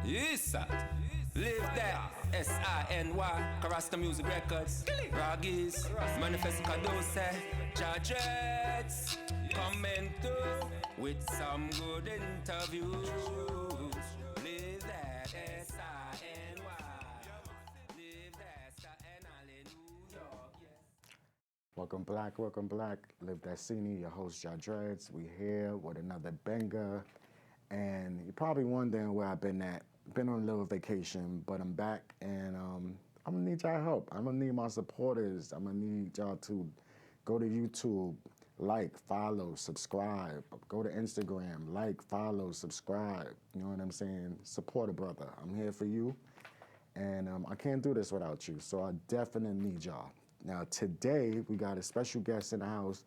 Yes, sir. Live that. SINY. Karasta Music Records. Raggies. Manifest Kadose. Jadrets. Coming through with some good interviews. Live that. SINY. Live that. Staten Island, New York. Welcome black. Live that SINY, your host Jae Grind. We here with another banger. And you're probably wondering where I've been at. Been on a little vacation, but I'm back and I'm gonna need y'all help. I'm gonna need my supporters. I'm gonna need y'all to go to YouTube, like, follow, subscribe. Go to Instagram, like, follow, subscribe. You know what I'm saying? Support a brother. I'm here for you. And I can't do this without you, so I definitely need y'all. Now, today, we got a special guest in the house,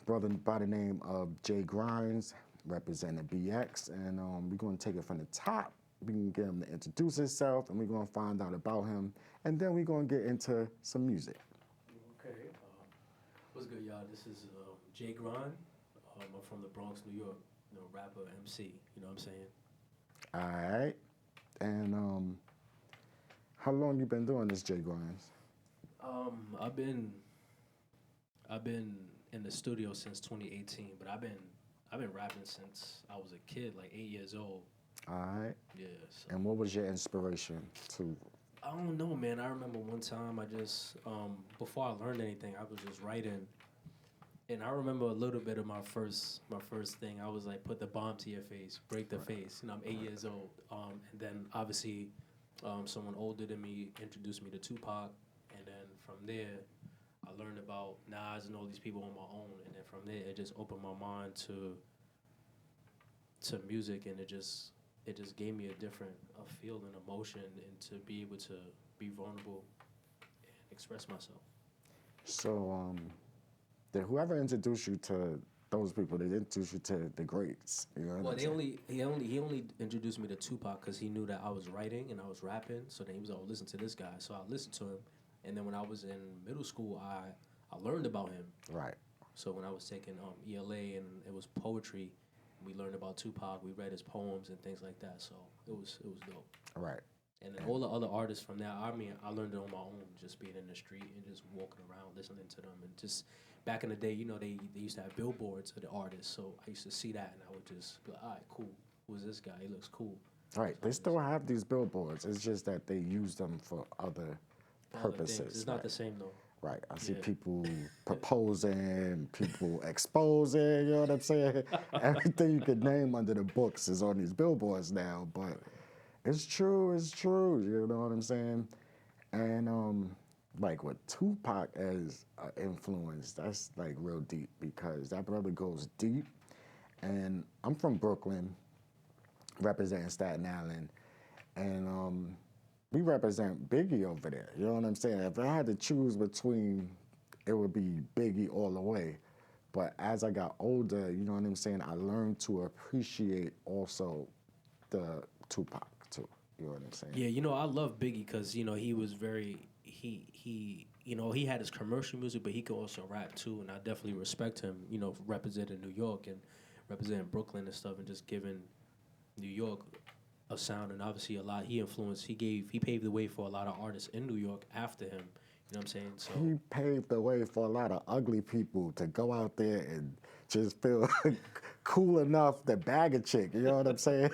brother by the name of Jae Grind, representing BX, and we're going to take it from the top. We can get him to introduce himself, and we're going to find out about him, and then we're going to get into some music. Okay. What's good, y'all? This is Jae Grind. I'm from the Bronx, New York. Rapper, MC. You know what I'm saying? All right. And how long you been doing this, Jae Grind? I've been in the studio since 2018, but I've been rapping since I was a kid, like 8 years old. All right. Yeah. So. And what was your inspiration to? I don't know, man. I remember one time I just before I learned anything, I was just writing. And I remember a little bit of my first thing. I was like, put the bomb to your face, break the face. I'm 8 years old. And then obviously, someone older than me introduced me to Tupac. And then from there, I learned about Nas and all these people on my own. And then from there, it just opened my mind to music, and it just gave me a different feeling, emotion, and to be able to be vulnerable and express myself. So, did whoever introduced you to those people, they introduced you to the greats? You know what Well, I'm saying? he only introduced me to Tupac because he knew that I was writing and I was rapping. So then he was like, "Oh, listen to this guy." So I listened to him, and then when I was in middle school, I learned about him. Right. So when I was taking ELA and it was poetry, we learned about Tupac. We read his poems and things like that. So it was dope. Right. And then all the other artists from that, I mean, I learned it on my own, just being in the street and just walking around, listening to them. And just back in the day, they used to have billboards of the artists. So I used to see that, and I would just be like, all right, cool. Who's this guy? He looks cool. Right. They still have these billboards. It's just that they use them for other purposes. It's not the same, though. Right. I see Yeah. people proposing, people exposing, you know what I'm saying? Everything you could name under the books is on these billboards now, but it's true, you know what I'm saying? And like with Tupac as an influence, that's like real deep because that brother goes deep. And I'm from Brooklyn, representing Staten Island, and we represent Biggie over there. You know what I'm saying? If I had to choose between, it would be Biggie all the way. But as I got older, you know what I'm saying, I learned to appreciate also the Tupac too. You know what I'm saying? Yeah, I love Biggie because he was very he he had his commercial music, but he could also rap too, and I definitely respect him. Representing New York and representing Brooklyn and stuff, and just giving New York a sound, and obviously a lot. He paved the way for a lot of artists in New York after him. You know what I'm saying? So He paved the way for a lot of ugly people to go out there and just feel cool enough to bag a chick. You know what I'm saying?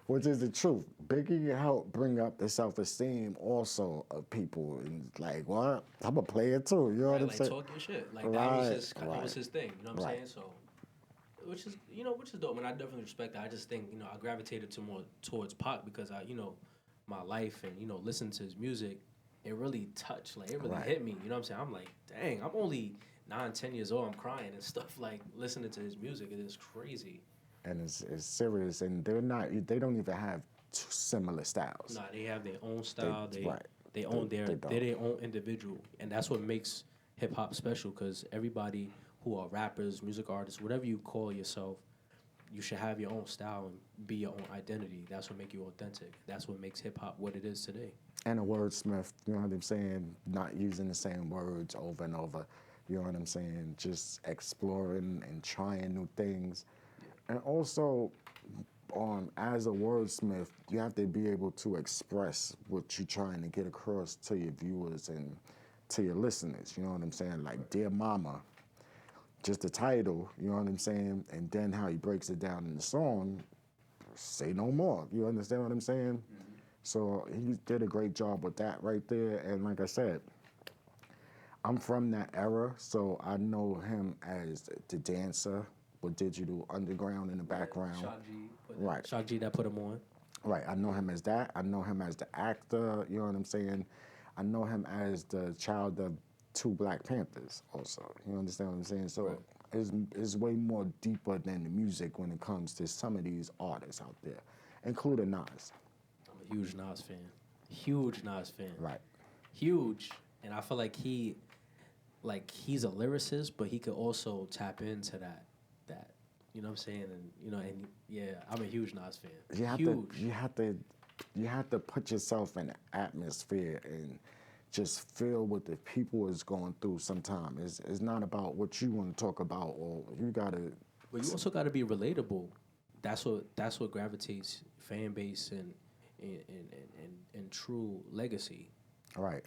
Which is the truth. Biggie helped bring up the self-esteem also of people, and like, what? I'm a player too. You know what I'm like saying? talk your shit. Like Right, that was his thing. You know what I'm saying? So, which is dope, and I definitely respect that. I just think I gravitated towards Pac because my life and listening to his music, it really touched. Like it really Right. hit me. You know what I'm saying? I'm like, dang, I'm only 9, 10 years old. I'm crying and stuff. Like listening to his music, it is crazy. And it's serious, and they don't even have similar styles. Nah, they have their own style. Right. They own They they're don't. their own individual, and that's what makes hip hop special. Because everybody who are rappers, music artists, whatever you call yourself, you should have your own style and be your own identity. That's what makes you authentic. That's what makes hip hop what it is today. And a wordsmith, you know what I'm saying? Not using the same words over and over. You know what I'm saying? Just exploring and trying new things. And also, as a wordsmith, you have to be able to express what you're trying to get across to your viewers and to your listeners. You know what I'm saying? Like Dear Mama, just the title. You know what I'm saying? And then how he breaks it down in the song. Say no more. You understand what I'm saying? Mm-hmm. So he did a great job with that right there. And like I said, I'm from that era, so I know him as the dancer with Digital Underground in the background. Shock G that put him on. Right, I know him as that. I know him as the actor, you know what I'm saying? I know him as the child of 2 Black Panthers also, you understand what I'm saying? So it's way more deeper than the music when it comes to some of these artists out there, including Nas. I'm a huge Nas fan. Huge Nas fan. Right. Huge. And I feel like he's a lyricist, but he could also tap into that, you know what I'm saying? And I'm a huge Nas fan. You have to put yourself in the atmosphere and just feel what the people is going through sometimes. It's not about what you want to talk about, or you gotta. But you also gotta be relatable. That's what gravitates fan base and true legacy. Right.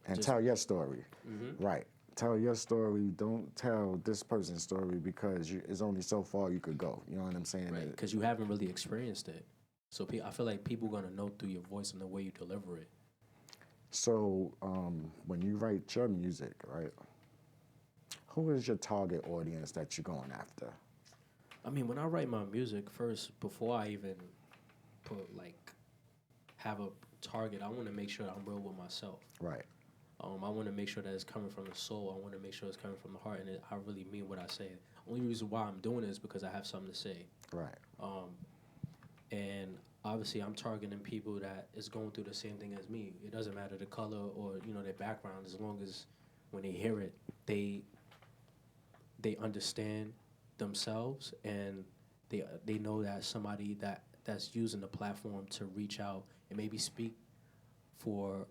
And tell your story. Mm-hmm. Right. Tell your story. Don't tell this person's story because it's only so far you could go. You know what I'm saying? Right. Because you haven't really experienced it. So I feel like people are going to know through your voice and the way you deliver it. So when you write your music, right, who is your target audience that you're going after? I mean, when I write my music first, before I even have a target, I want to make sure that I'm real with myself. Right. I want to make sure that it's coming from the soul. I want to make sure it's coming from the heart, and I really mean what I say. Only reason why I'm doing it is because I have something to say. Right. And obviously, I'm targeting people that is going through the same thing as me. It doesn't matter the color or their background, as long as when they hear it, they understand themselves and they know that somebody that's using the platform to reach out and maybe speak for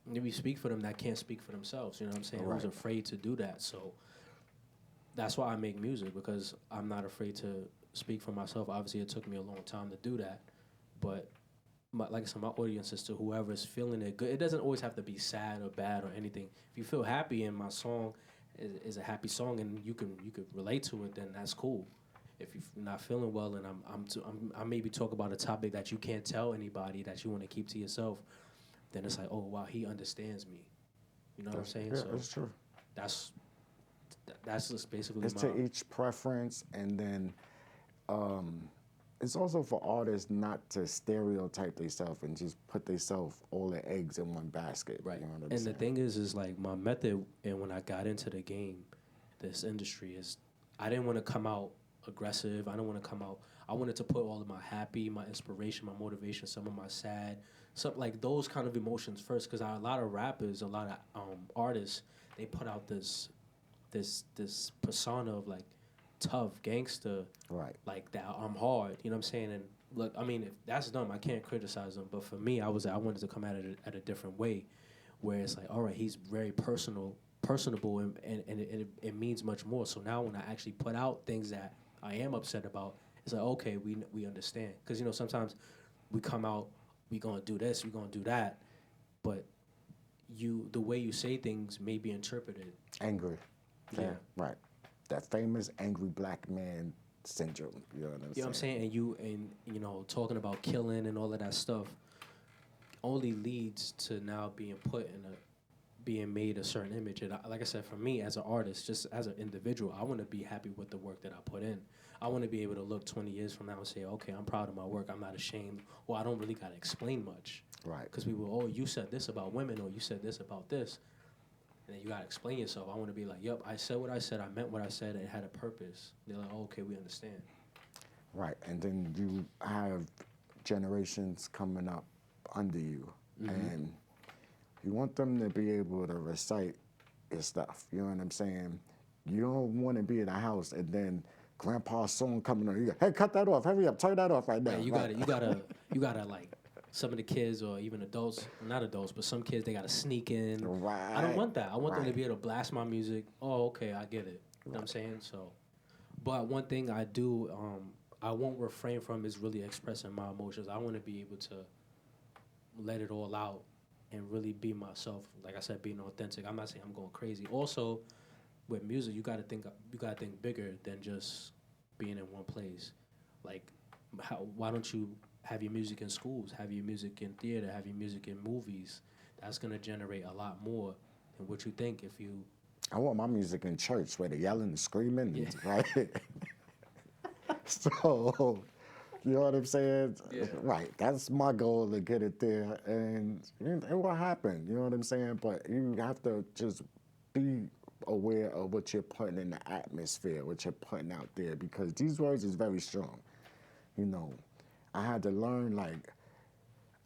maybe speak for them that can't speak for themselves, you know what I'm saying? Right. Who's afraid to do that. So that's why I make music, because I'm not afraid to speak for myself. Obviously, it took me a long time to do that. But like I said, my audience is to whoever's feeling it good. It doesn't always have to be sad or bad or anything. If you feel happy and my song is a happy song and you could relate to it, then that's cool. If you're not feeling well and I maybe talk about a topic that you can't tell anybody, that you want to keep to yourself, then it's like, oh wow, he understands me. You know what I'm saying? Yeah, so that's true. That's just basically it's to each preference, and then it's also for artists not to stereotype themselves and just put themselves all their eggs in one basket. Right. You know what I'm and saying? The thing is like my method, and when I got into the game, this industry, is I didn't want to come out aggressive. I don't want to come out. I wanted to put all of my happy, my inspiration, my motivation, some of my sad, some like those kind of emotions first. Because a lot of rappers, a lot of artists, they put out this persona of like tough gangster, right? Like that I'm hard. You know what I'm saying? And look, I mean, if that's them, I can't criticize them. But for me, I wanted to come at it at a different way, where it's like, all right, he's very personable, and it means much more. So now when I actually put out things that I am upset about, it's like, okay, we understand. Because, sometimes we come out, we gonna do this, we gonna do that, but the way you say things may be interpreted. Angry. Yeah. Right. That famous angry black man syndrome. You know what I'm saying? And talking about killing and all of that stuff only leads to now being made a certain image. And like I said, for me as an artist, just as an individual, I want to be happy with the work that I put in. I want to be able to look 20 years from now and say, okay, I'm proud of my work. I'm not ashamed. Or I don't really got to explain much. Right. Because people, oh, you said this about women, or you said this about this. And then you got to explain yourself. I want to be like, yep, I said what I said. I meant what I said. It had a purpose. They're like, oh, okay, we understand. Right. And then you have generations coming up under you. Mm-hmm. And you want them to be able to recite your stuff. You know what I'm saying? You don't want to be in a house and then grandpa's song coming on. You go, hey, cut that off. Hurry up. Turn that off right now. Yeah, you gotta like, some of the kids, or even adults, not adults, but some kids, they gotta sneak in. Right. I don't want that. I want them to be able to blast my music. Oh, okay, I get it. You know what I'm saying? So, But one thing I do, I won't refrain from is really expressing my emotions. I want to be able to let it all out and really be myself. Like I said, being authentic. I'm not saying I'm going crazy. Also, with music, you gotta think bigger than just being in one place. Like, why don't you have your music in schools, have your music in theater, have your music in movies? That's gonna generate a lot more than what you think if you. I want my music in church where they're yelling and screaming, Yeah. right? So, you know what I'm saying? Yeah. Right. That's my goal to get it there, and it will happen. You know what I'm saying? But you have to just be aware of what you're putting in the atmosphere, what you're putting out there, because these words is very strong. You know, I had to learn, like,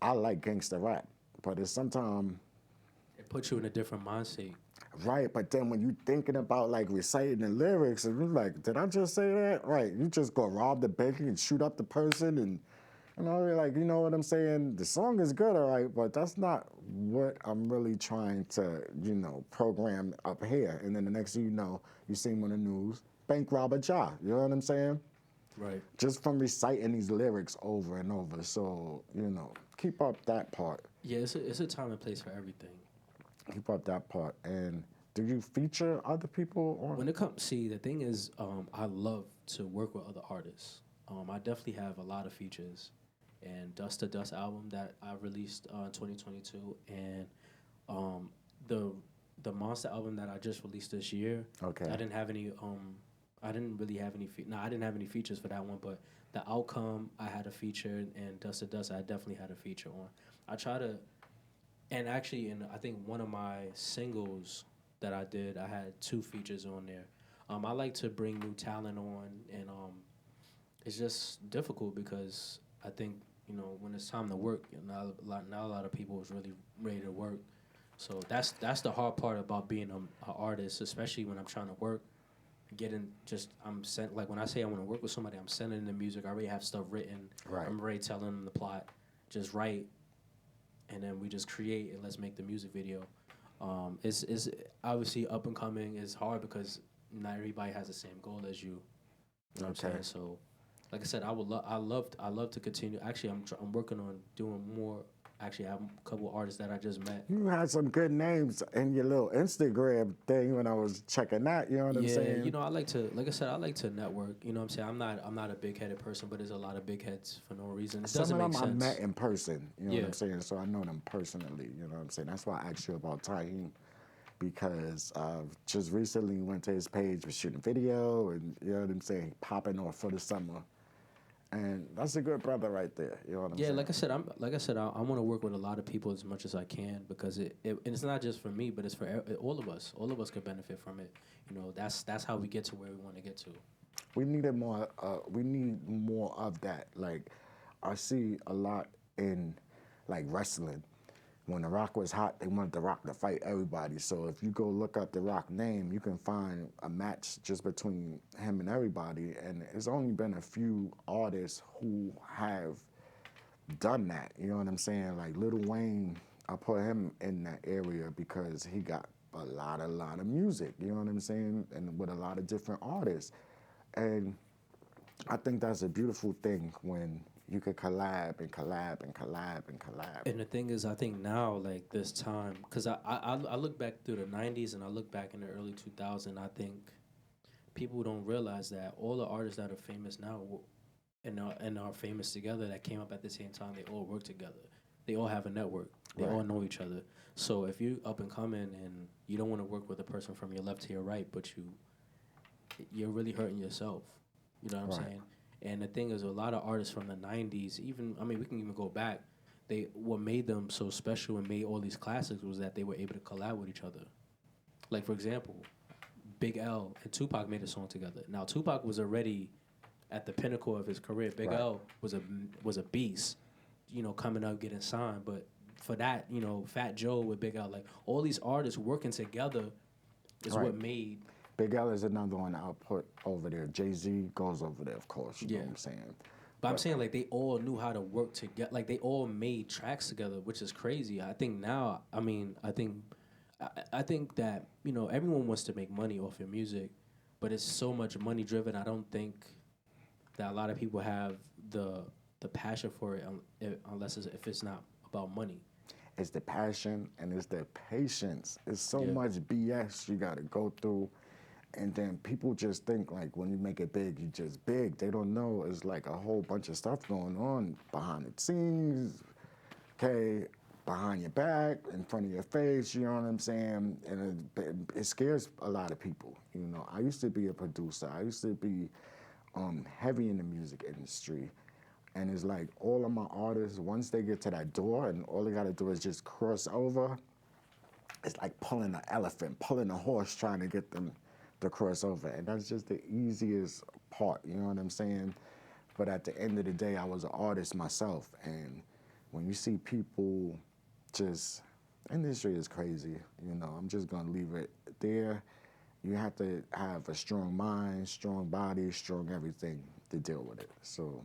I like gangster rap, but it's sometimes It puts you in a different mindset. right, but then when you thinking about like reciting the lyrics, and you're like, did I just say that? Right, you just go rob the bank and shoot up the person, and you're like, you know what I'm saying? The song is good, all right, but that's not what I'm really trying to, program up here. And then the next thing you know, you see him on the news, bank robber Ja. You know what I'm saying? Right. Just from reciting these lyrics over and over. So, keep up that part. Yeah, it's a time and place for everything. Keep up that part. And do you feature other people on? When it comes, see, the thing is, I love to work with other artists. I definitely have a lot of features, and Dust to Dust album that I released in 2022, and the Monster album that I just released this year. Okay. I didn't have any. I didn't really have any. I didn't have any features for that one, but the Outcome I had a feature, and Dust to Dust I definitely had a feature on. I try to. And actually, I think one of my singles that I did, I had 2 features on there. I like to bring new talent on, and it's just difficult because I think when it's time to work, not a lot of people is really ready to work. So that's the hard part about being an artist, especially when I'm trying to work. Like when I say I want to work with somebody, I'm sending the music. I already have stuff written. Right. I'm already telling them the plot. Just write. And then we just create and let's make the music video. It's obviously up and coming. It's hard because not everybody has the same goal as you. You know what I'm saying? So, like I said, I love to continue. Actually, I'm working on doing more. Actually, I have a couple artists that I just met. You had some good names in your little Instagram thing when I was checking that. You know what I'm saying? Yeah, I like to, like I said, I like to network. You know what I'm saying? I'm not a big-headed person, but there's a lot of big heads for no reason. It doesn't make sense. Some of them I met in person. You know Yeah. what I'm saying? So I know them personally. You know what I'm saying? That's why I asked you about Taheem, because just recently went to his page, was shooting video, and you know what I'm saying, popping off for the summer. And that's a good brother right there. You know what I'm saying? Yeah, like I said, I want to work with a lot of people as much as I can because and it's not just for me, but it's for all of us. All of us could benefit from it. That's how we get to where we want to get to. We needed more. We need more of that. Like, I see a lot in, like, wrestling. When The Rock was hot, they wanted The Rock to fight everybody. So if you go look up The Rock name, you can find a match just between him and everybody. And it's only been a few artists who have done that. You know what I'm saying? Like Lil Wayne, I put him in that area because he got a lot of music. You know what I'm saying? And with a lot of different artists. And I think that's a beautiful thing when you could collab and collab and collab and collab. And the thing is, I think now, like this time, because I look back through the 90s and I look back in the early 2000s, I think people don't realize that all the artists that are famous now and are famous together that came up at the same time, they all work together. They all have a network. They all know each other. So if you up and coming and you don't want to work with a person from your left to your right, but you're really hurting yourself. You know what I'm saying? And the thing is, a lot of artists from the 90s, we can even go back, what made them so special and made all these classics was that they were able to collab with each other. Like, for example, Big L and Tupac made a song together. Now, Tupac was already at the pinnacle of his career. Big L was a beast, coming up, getting signed. But for that, Fat Joe with Big L, like, all these artists working together is what made... Big L is another one I'll put over there. Jay-Z goes over there, of course. You know what I'm saying? But I'm saying, like, they all knew how to work together. Like, they all made tracks together, which is crazy. I think now, I think that, everyone wants to make money off your music. but it's so much money driven. I don't think that a lot of people have the passion for it unless if it's not about money. It's the passion and it's the patience. It's so Yeah. much BS you got to go through. And then people just think like when you make it big, you just big. They don't know it's like a whole bunch of stuff going on behind the scenes, okay, behind your back, in front of your face, you know what I'm saying? And it scares a lot of people, you know. I used to be a producer. I used to be heavy in the music industry. And it's like all of my artists, once they get to that door and all they gotta do is just cross over, it's like pulling an elephant, pulling a horse, trying to get them to cross over. And that's just the easiest part, you know what I'm saying? But at the end of the day, I was an artist myself. And when you see people just, industry is crazy, you know, I'm just gonna leave it there. You have to have a strong mind, strong body, strong everything to deal with it. So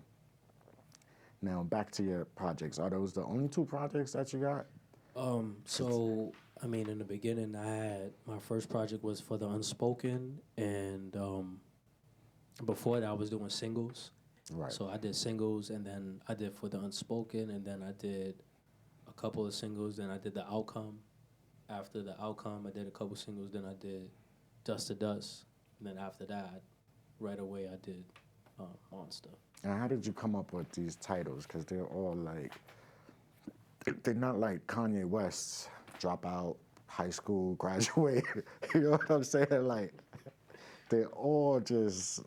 now back to your projects. Are those the only 2 projects that you got? So I mean, in the beginning, I had my first project was for the Unspoken, and before that, I was doing singles. Right. So I did singles, and then I did for the Unspoken, and then I did a couple of singles. Then I did the Outcome. After the Outcome, I did a couple singles. Then I did Dust to Dust, and then after that, right away, I did Monster. And how did you come up with these titles? Because they're all like, they're not like Kanye West's Dropout, High School, Graduate. You know what I'm saying? Like, they're all just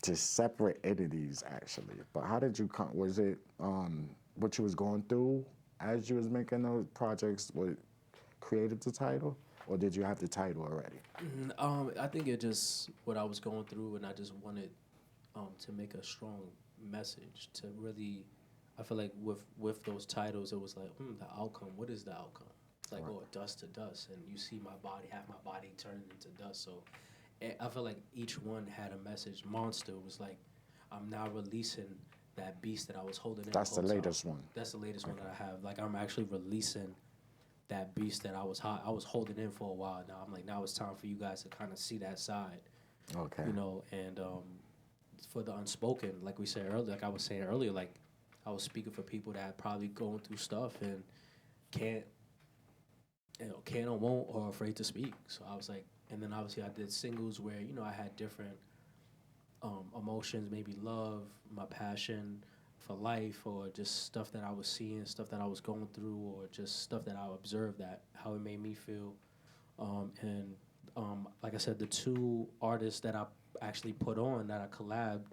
separate entities, actually. But how did you come? Was it what you was going through as you was making those projects? What created the title, or did you have the title already? I think it just what I was going through, and I just wanted to make a strong message to really. I feel like with those titles, it was like the outcome. What is the outcome? It's like dust to dust, and you see my body, half my body turned into dust. So I feel like each one had a message. Monster was like, I'm now releasing that beast that I was holding in. That's the whole time. latest one. That's the latest one that I have. Like I'm actually releasing that beast that I was holding in for a while now. I'm like, now it's time for you guys to kind of see that side. Okay. You know, and for the Unspoken, like we said earlier, like I was saying earlier, like I was speaking for people that probably going through stuff and can't or won't or afraid to speak. So I was like, and then obviously I did singles where, you know, I had different emotions, maybe love, my passion for life, or just stuff that I was seeing, stuff that I was going through, or just stuff that I observed that how it made me feel. Like I said, the 2 artists that I actually put on that I collabed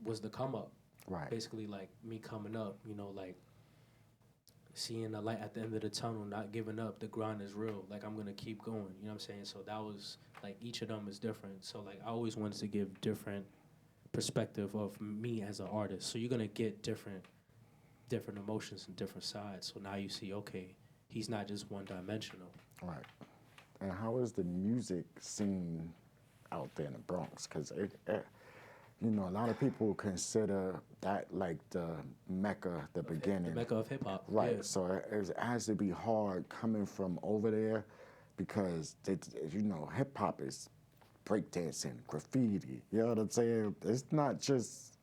was the Come Up. Right. Basically, like me coming up, you know, like seeing the light at the end of the tunnel, not giving up. The grind is real. Like I'm gonna keep going. You know what I'm saying? So that was like each of them is different. So like I always wanted to give different perspective of me as an artist. So you're gonna get different emotions and different sides. So now you see, okay, he's not just one dimensional. Right. And how is the music scene out there in the Bronx? Because you know, a lot of people consider that like the Mecca, the beginning. The Mecca of hip hop. Right. Yeah. So it has to be hard coming from over there because, you know, hip hop is breakdancing, graffiti. You know what I'm saying? It's not just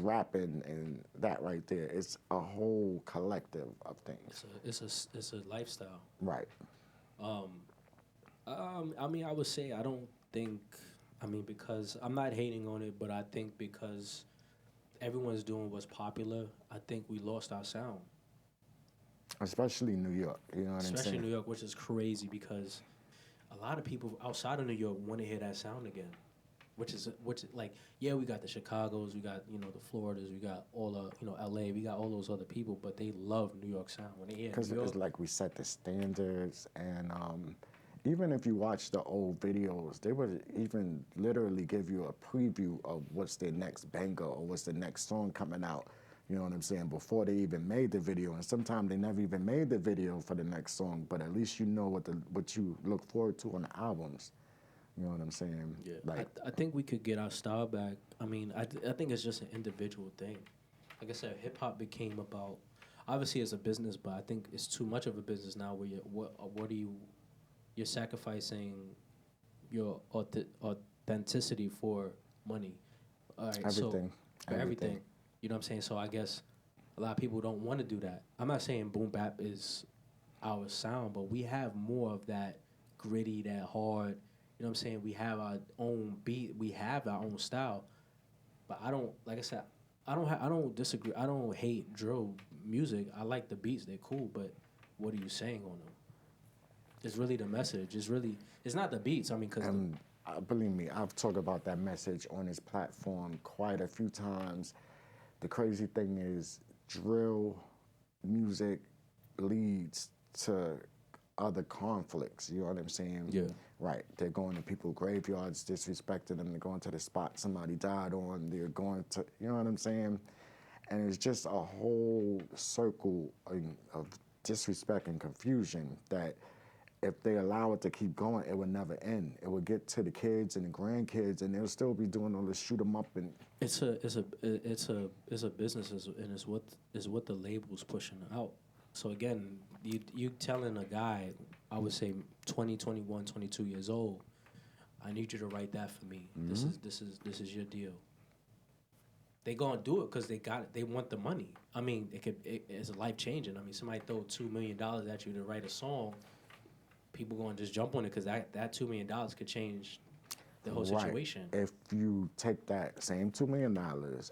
rapping and that right there. It's a whole collective of things. It's a lifestyle. Right. I mean, I would say I don't think. I mean, because I'm not hating on it, but I think because everyone's doing what's popular, I think we lost our sound. Especially New York, you know what I'm saying? Especially New York, which is crazy because a lot of people outside of New York want to hear that sound again. Which like, yeah, we got the Chicagos, we got, you know, the Floridas, we got all the, you know, LA, we got all those other people, but they love New York sound when they hear New York. Because it's like we set the standards, and even if you watch the old videos, they would even literally give you a preview of what's their next banger or what's the next song coming out. You know what I'm saying? Before they even made the video, and sometimes they never even made the video for the next song. But at least you know what you look forward to on the albums. You know what I'm saying? Yeah. Like I think we could get our style back. I mean, I think it's just an individual thing. Like I said, hip hop became about, obviously it's a business, but I think it's too much of a business now where you're sacrificing your authenticity for money. All right, Everything. for everything. You know what I'm saying? So I guess a lot of people don't want to do that. I'm not saying boom bap is our sound, but we have more of that gritty, that hard. You know what I'm saying? We have our own beat. We have our own style. But I don't, like I said, I don't disagree. I don't hate drill music. I like the beats. They're cool. But what are you saying on them? It's really the message. It's not the beats. I mean, because Believe me, I've talked about that message on this platform quite a few times. The crazy thing is, drill music leads to other conflicts. You know what I'm saying? Yeah. Right. They're going to people's graveyards, disrespecting them. They're going to the spot somebody died on. They're going to, you know what I'm saying? And it's just a whole circle of disrespect and confusion that if they allow it to keep going, it would never end. It would get to the kids and the grandkids, and they'll still be doing all this shoot 'em up and. it's a business, and it's what the label's pushing out. So again, you telling a guy, I would say 20, 21, 22 years old, I need you to write that for me. Mm-hmm. This is your deal. They gonna do it because they got it. They want the money. I mean, it's life changing. I mean, somebody throw $2 million at you to write a song. People gonna just jump on it because that $2 million could change the whole situation. If you take that same $2 million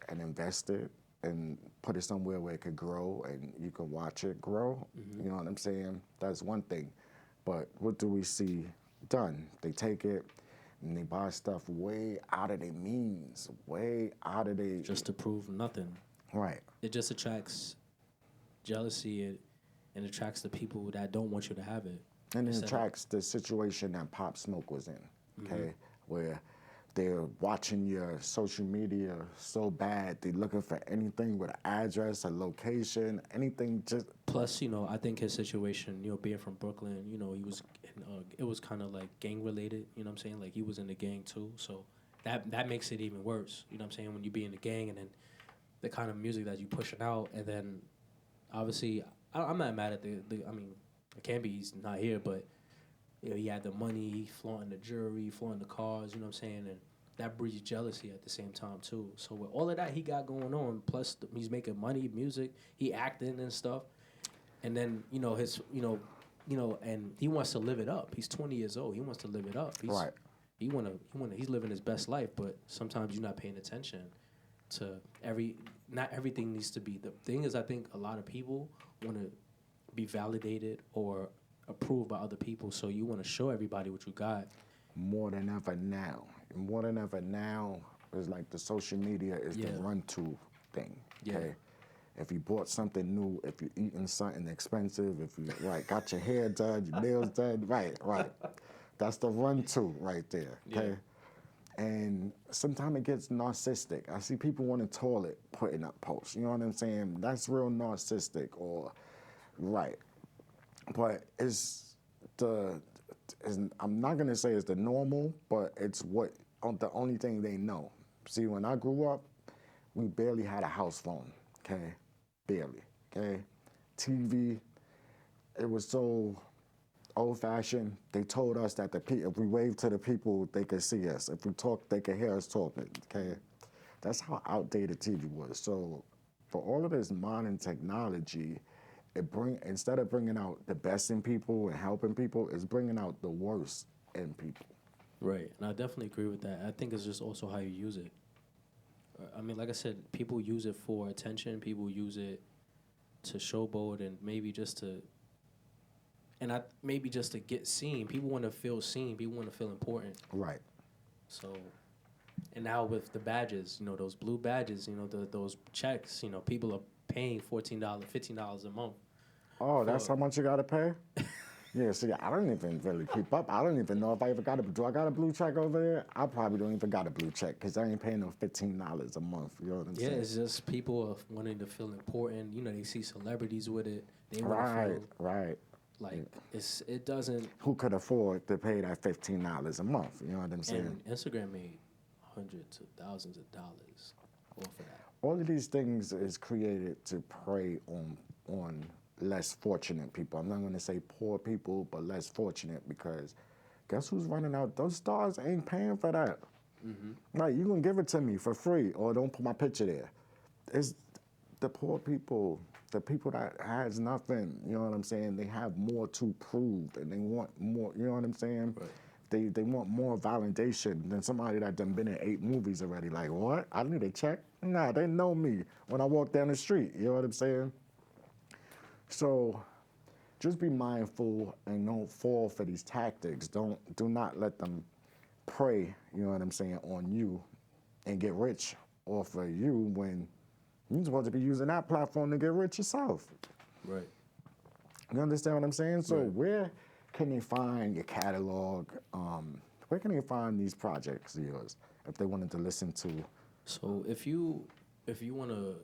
and invest it and put it somewhere where it could grow and you can watch it grow, you know what I'm saying? That's one thing. But what do we see done? They take it and they buy stuff way out of their means, way out of their... Just to prove nothing. Right. It just attracts jealousy and attracts the people that don't want you to have it. And it attracts the situation that Pop Smoke was in, okay? Where they're watching your social media so bad, they're looking for anything with an address, a location, anything just... Plus, you know, I think his situation, you know, being from Brooklyn, you know, he was, it was kind of like gang related, you know what I'm saying? Like he was in the gang too, so that makes it even worse, you know what I'm saying? When you be in the gang and then the kind of music that you pushing out, and then obviously, I'm not mad at I mean, it can be he's not here, but you know, he had the money, flaunting the jewelry, flaunting the cars, you know what I'm saying? And that breeds jealousy at the same time, too. So with all of that he got going on, plus he's making money, music, he acting and stuff. And then, you know, and he wants to live it up. He's 20 years old. He wants to live it up. Right. He's living his best life, but sometimes you're not paying attention to not everything needs to be. The thing is, I think a lot of people want to be validated or approved by other people, so you want to show everybody what you got. More than ever now. More than ever now is like the social media is the run-to thing, okay? Yeah. If you bought something new, if you're eating something expensive, if you got your hair done, your nails done, right. That's the run-to right there, okay? Yeah. And sometimes it gets narcissistic. I see people on the toilet putting up posts, you know what I'm saying? That's real narcissistic, or... Right. But I'm not going to say it's the normal, but it's the only thing they know. See, when I grew up, we barely had a house phone, okay? Barely, okay? TV, it was so old-fashioned. They told us that if we waved to the people, they could see us. If we talked, they could hear us talking, okay? That's how outdated TV was. So for all of this modern technology, instead of bringing out the best in people and helping people, it's bringing out the worst in people. Right, and I definitely agree with that. I think it's just also how you use it. I mean, like I said, people use it for attention. People use it to showboat and maybe just to get seen. People want to feel seen. People want to feel important. Right. So, and now with the badges, you know, those blue badges, you know, those checks, you know, people are paying $14, $15 a month. Oh, that's how much you gotta pay? Yeah, see, I don't even really keep up. I don't even know if I ever do I got a blue check over there? I probably don't even got a blue check because I ain't paying no $15 a month. You know what I'm saying? Yeah, it's just people are wanting to feel important. You know, they see celebrities with it. They want to feel right. Like it doesn't. Who could afford to pay that $15 a month? You know what I'm saying? And Instagram made hundreds of thousands of dollars off of that. All of these things is created to prey on less fortunate people. I'm not going to say poor people, but less fortunate, because guess who's running out? Those stars ain't paying for that. Like, you gonna give it to me for free, or don't put my picture there. It's the poor people, the people that has nothing. You know what I'm saying? They have more to prove, and they want more. You know what I'm saying? Right. They want more validation than somebody that done been in 8 movies already. Like, what? I need a check? Nah, they know me when I walk down the street. You know what I'm saying? So just be mindful and don't fall for these tactics. Do not let them prey, you know what I'm saying, on you and get rich off of you when you're supposed to be using that platform to get rich yourself. Right. You understand what I'm saying? So Right. where can they find your catalog? Where can they find these projects of yours if they wanted to listen to? So if you want to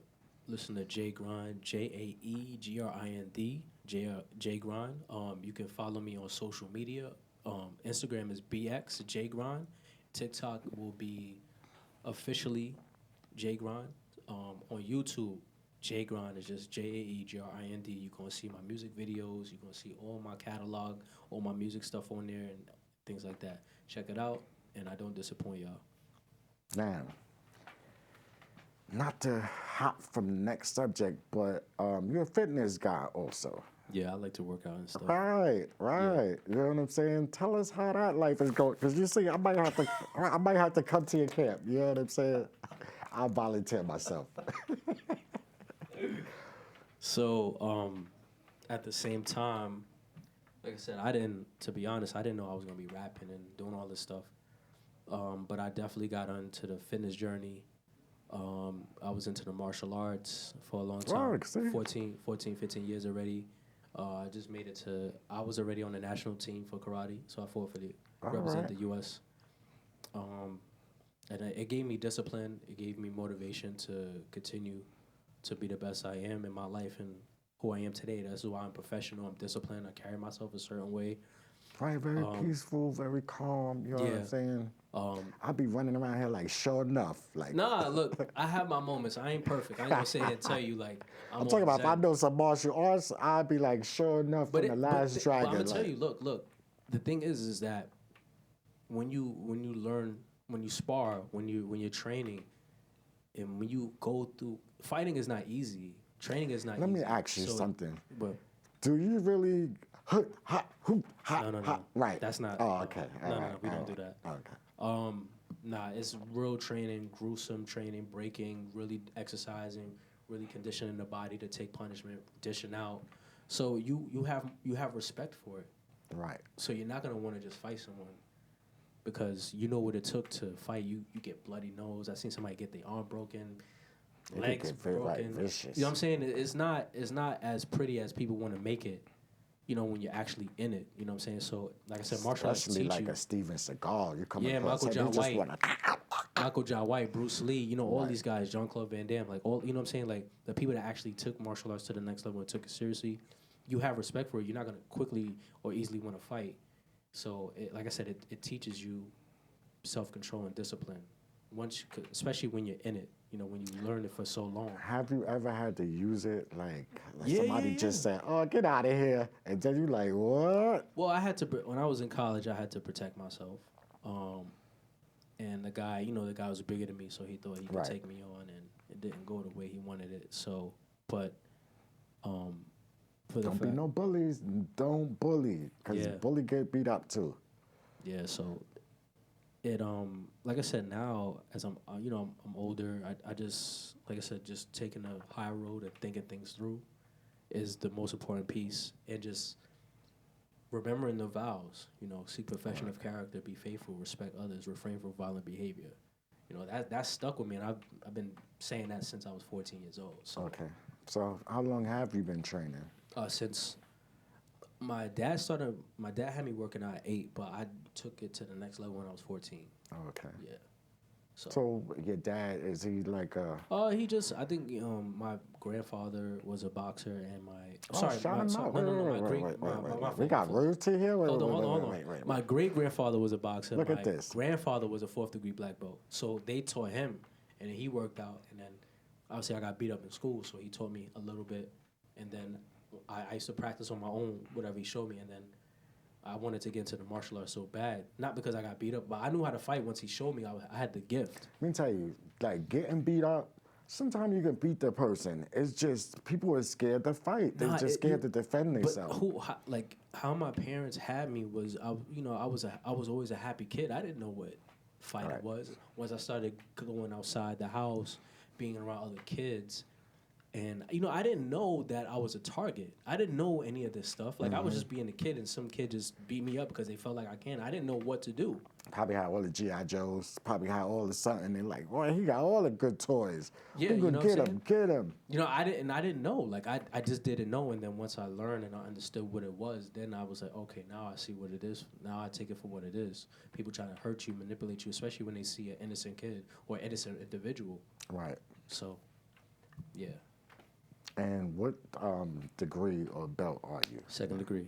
listen to Jae Grind, JaeGrind, Jae Grind, you can follow me on social media. Instagram is BX Jae Grind. TikTok will be officially Jae Grind. On YouTube, Jae Grind is just JaeGrind. You're gonna see my music videos. You're gonna see all my catalog, all my music stuff on there, and things like that. Check it out, and I don't disappoint y'all. Now, not to hop from the next subject, but you're a fitness guy also. Yeah, I like to work out and stuff. Right. You know what I'm saying? Tell us how that life is going, because you see, I might have to come to your camp. You know what I'm saying? I'll volunteer myself. So, at the same time, like I said, to be honest, I didn't know I was gonna be rapping and doing all this stuff. But I definitely got into the fitness journey. I was into the martial arts for a long time, 14, 15 years already. I just made it I was already on the national team for karate, so I fought for represent the U.S. And it gave me discipline. It gave me motivation to continue to be the best I am in my life and who I am today. That's why I'm professional. I'm disciplined. I carry myself a certain way. Right, very peaceful, very calm. You know what I'm saying? I'll be running around here like, sure enough. Like, nah, look, I have my moments. I ain't perfect. I ain't gonna sit here and tell you like I'm talking about if I know some martial arts, I'll be like, sure enough, from the last dragon. But I'm gonna tell you, look. The thing is that when you learn, when you spar, when you're training, and when you go through fighting is not easy. Training is not easy. Let me ask you something. But do you really no. right? That's not. Oh, okay. No, we don't do that. Okay. Nah, it's real training, gruesome training, breaking, really exercising, really conditioning the body to take punishment, dishing out. So you have respect for it. Right. So you're not gonna want to just fight someone because you know what it took to fight. You get bloody nose. I seen somebody get their arm broken, legs broken. Right, vicious. You know what I'm saying? It's not as pretty as people want to make it. You know, when you're actually in it. You know what I'm saying? So, like I said, martial arts teach you. Especially like a Steven Seagal. You come across Michael John White. Wanna... Michael John White, Bruce Lee, you know, all these guys, Jean-Claude Van Damme, like all, you know what I'm saying? Like the people that actually took martial arts to the next level and took it seriously, you have respect for it. You're not going to quickly or easily want to fight. So, like I said, it teaches you self-control and discipline. Especially when you're in it, you know, when you learn it for so long. Have you ever had to use it, like somebody just said, "Oh, get out of here," and then you like, "What?" Well, I had to when I was in college, I had to protect myself, and the guy was bigger than me, so he thought he could take me on, and it didn't go the way he wanted it. So, but don't be no bullies. Don't bully, because bully get beat up too. Yeah. So. It like I said, now as I'm older, I just, like I said, just taking a high road and thinking things through is the most important piece, and just remembering the vows. You know, seek perfection of character, be faithful, respect others, refrain from violent behavior. You know, that stuck with me, and I've been saying that since I was 14 years old. So. Okay, so how long have you been training? Since. My dad had me working out at 8, but I took it to the next level when I was 14. Oh, okay. Yeah. So your dad, is he like a... I think my grandfather was a boxer, and We got royalty here? Hold on. Wait. My great-grandfather was a boxer. Look at this. My grandfather was a 4th-degree black belt. So they taught him, and he worked out, and then obviously I got beat up in school, so he taught me a little bit, and then I used to practice on my own, whatever he showed me, and then I wanted to get into the martial arts so bad. Not because I got beat up, but I knew how to fight once he showed me. I had the gift. Let me tell you, like getting beat up, sometimes you can beat the person. It's just people are scared to fight. They're just scared to defend themselves. But how my parents had me was, I was always a happy kid. I didn't know what fighting was. Once I started going outside the house, being around other kids, and I didn't know that I was a target. I didn't know any of this stuff. Like I was just being a kid, and some kid just beat me up because they felt like I can. I didn't know what to do. Probably had all the G.I. Joes, probably had all the something. They're like, boy, he got all the good toys. Yeah, we could get him. I didn't know. Like I just didn't know. And then once I learned and I understood what it was, then I was like, okay, now I see what it is. Now I take it for what it is. People trying to hurt you, manipulate you, especially when they see an innocent kid or innocent individual. Right. So, yeah. And what degree or belt are you? Second degree.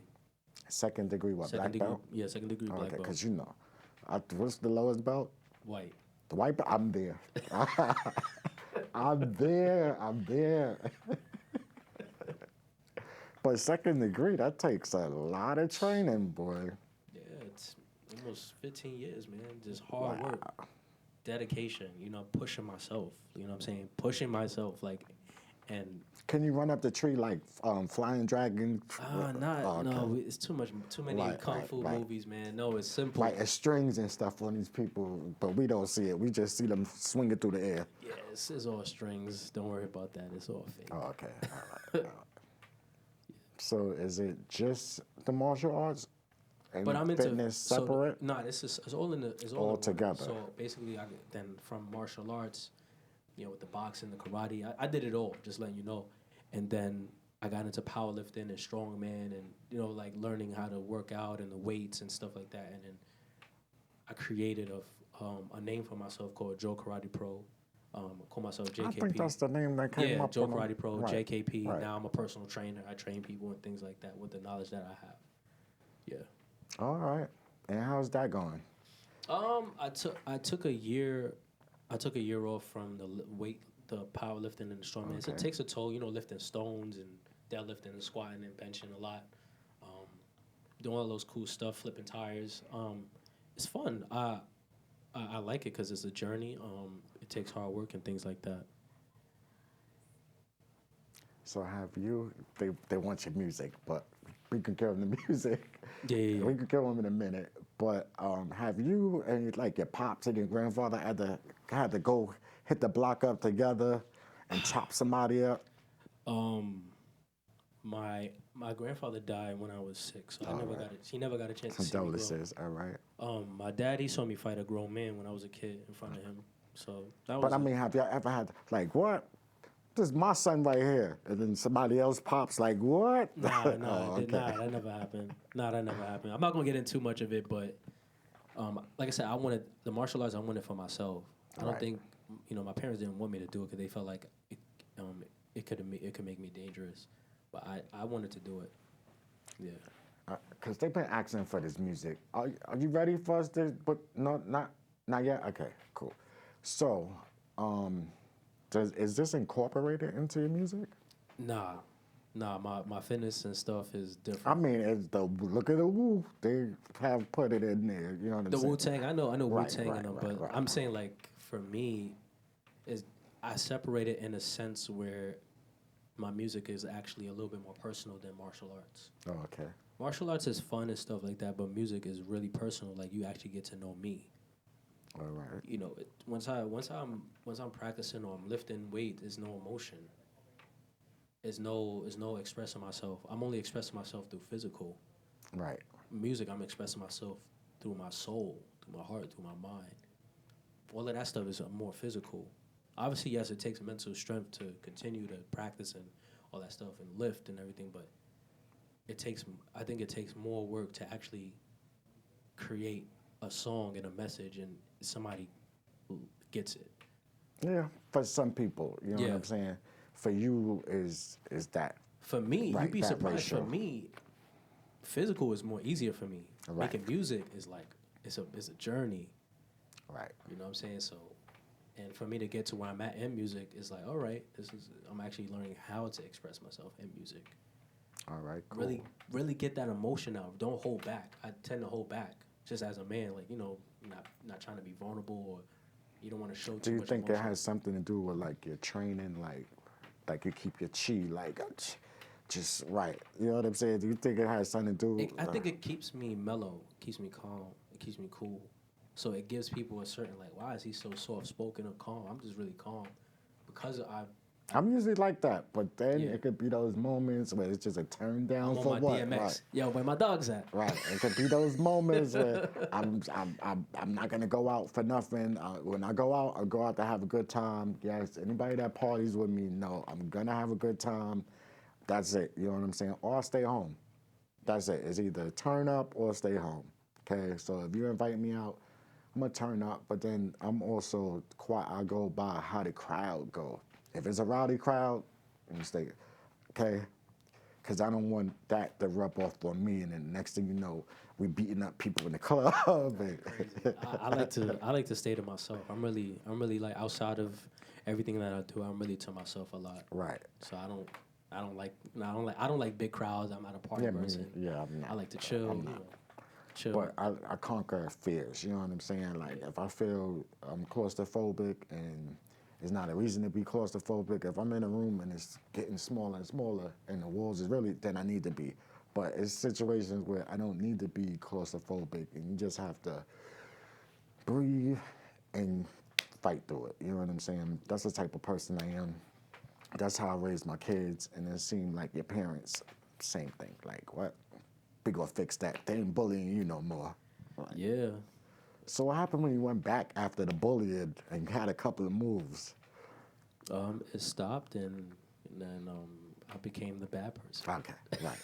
Second degree what, black belt? Yeah, second degree black belt. Okay, because what's the lowest belt? White. The white belt? I'm there. I'm there. But second degree, that takes a lot of training, boy. Yeah, it's almost 15 years, man. Just hard work. Dedication, pushing myself. You know what I'm saying? Pushing myself, and can you run up the tree like Flying Dragon? No, it's too many kung fu movies, man. No, it's simple. Like it's strings and stuff on these people, but we don't see it. We just see them swinging through the air. Yeah, it's all strings. Don't worry about that. It's all fake. Oh, okay. All right. So is it just the martial arts and but I'm into fitness separate? It's all together. So basically, then from martial arts, with the boxing, the karate, I did it all. Just letting you know. And then I got into powerlifting and strongman, and like learning how to work out and the weights and stuff like that. And then I created a name for myself called Joe Karate Pro. I call myself JKP. I think that's the name that came up. Joe Karate Pro, right. JKP. Right. Now I'm a personal trainer. I train people and things like that with the knowledge that I have. Yeah. All right. And how's that going? I took a year. I took a year off from the powerlifting and the strongman. Okay. So it takes a toll, lifting stones and deadlifting and squatting and benching a lot. Doing all those cool stuff, flipping tires. It's fun. I like it because it's a journey. It takes hard work and things like that. So they want your music, but we can give them the music. Yeah. We can give them in a minute. But have you and like your pops and your grandfather had to go hit the block up together and chop somebody up? My grandfather died when I was 6, so he never got a chance to see me grow. All right. My dad, he saw me fight a grown man when I was a kid in front of him. So that was. But I mean, have you ever had like what? This is my son right here, and then somebody else pops like what? Nah, that never happened. That never happened. I'm not gonna get into too much of it, but like I said, I wanted the martial arts. I wanted for myself. I don't think my parents didn't want me to do it because they felt like it could make me dangerous. But I wanted to do it. Yeah. Because they've been asking for this music. Are you ready for us to? But no, not yet. Okay, cool. So, is this incorporated into your music? Nah. My fitness and stuff is different. I mean, look at the Wu. They have put it in there. You know what I'm saying? The Wu-Tang. I know Wu-Tang in them, but I'm saying like for me, I separate it in a sense where my music is actually a little bit more personal than martial arts. Oh, okay. Martial arts is fun and stuff like that, but music is really personal. Like you actually get to know me. All right. Once I'm practicing or I'm lifting weight, there's no emotion. There's no expressing myself. I'm only expressing myself through physical. Right. Music, I'm expressing myself through my soul, through my heart, through my mind. All of that stuff is more physical. Obviously, yes, it takes mental strength to continue to practice and all that stuff and lift and everything, but I think it takes more work to actually create a song and a message and somebody gets it. Yeah, for some people, you know what I'm saying? For you, is that? For me, you'd be surprised. For me, physical is more easier for me. Right. Making music is like, it's a journey. Right. You know what I'm saying? So, and for me to get to where I'm at in music is like, all right, I'm actually learning how to express myself in music. All right, cool. Really get that emotion out. Don't hold back. I tend to hold back just as a man, like, you know, not trying to be vulnerable, or you don't want to show too much. Do you think emotion. it has something to do with like your training, like you keep your chi like just right? You know what I'm saying? Do you think it has something to do? I think it keeps me mellow, keeps me calm, it keeps me cool. So it gives people a certain, like, why is he so soft spoken or calm? I'm just really calm because I'm usually like that, but then Yeah. it could be those moments where it's just a turn down I'm for on my what? DMX. Right. Yo, where my dog's at? Right. It could be those moments where I'm not gonna go out for nothing. When I go out to have a good time. Yes. Anybody that parties with me, no, I'm gonna have a good time. That's it. You know what I'm saying? Or I'll stay home. That's it. It's either turn up or stay home. Okay. So if you invite me out, I'm gonna turn up. But then I'm also I go by how the crowd go. If it's a rowdy crowd, I'm stay. Okay. Because I don't want that to rub off on me, and then next thing you know, we beating up people in the club. I like to stay to myself. I'm really like, outside of everything that I do, I'm really to myself a lot. Right. So I don't like big crowds. I'm not a party person. I'm not. I like to chill. I'm You not. know, chill. But I conquer fears. You know what I'm saying? Like if I feel I'm claustrophobic and it's not a reason to be claustrophobic. If I'm in a room and it's getting smaller and smaller and the walls is really, then I need to be. But it's situations where I don't need to be claustrophobic, and you just have to breathe and fight through it. You know what I'm saying? That's the type of person I am. That's how I raised my kids, and it seemed like your parents, same thing. Like, what? We gonna fix that. They ain't bullying you no more. Like, Yeah. so what happened when you went back after the bullying and had a couple of moves? It stopped, and then I became the bad person. Okay, right.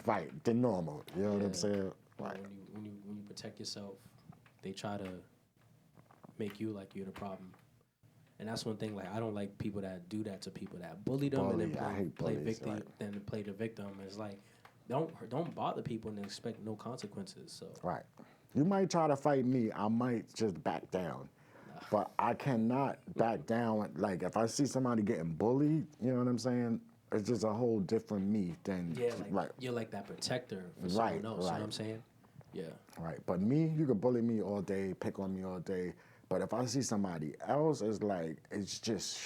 Right, the normal. You know what I'm saying? Right. When you protect yourself, they try to make you like you're the problem. And that's one thing. Like, I don't like people that do that to people, that bully them and I then hate play bullies, victim, right. then play the victim. It's like, don't bother people and expect no consequences. So Right. You might try to fight me, I might just back down. But I cannot back down. Like, if I see somebody getting bullied, you know what I'm saying? It's just a whole different me than, yeah, like, right. you're like that protector for Right, someone else. You know right. what I'm saying? Yeah. Right. But me, you can bully me all day, pick on me all day. But if I see somebody else, it's like, it's just,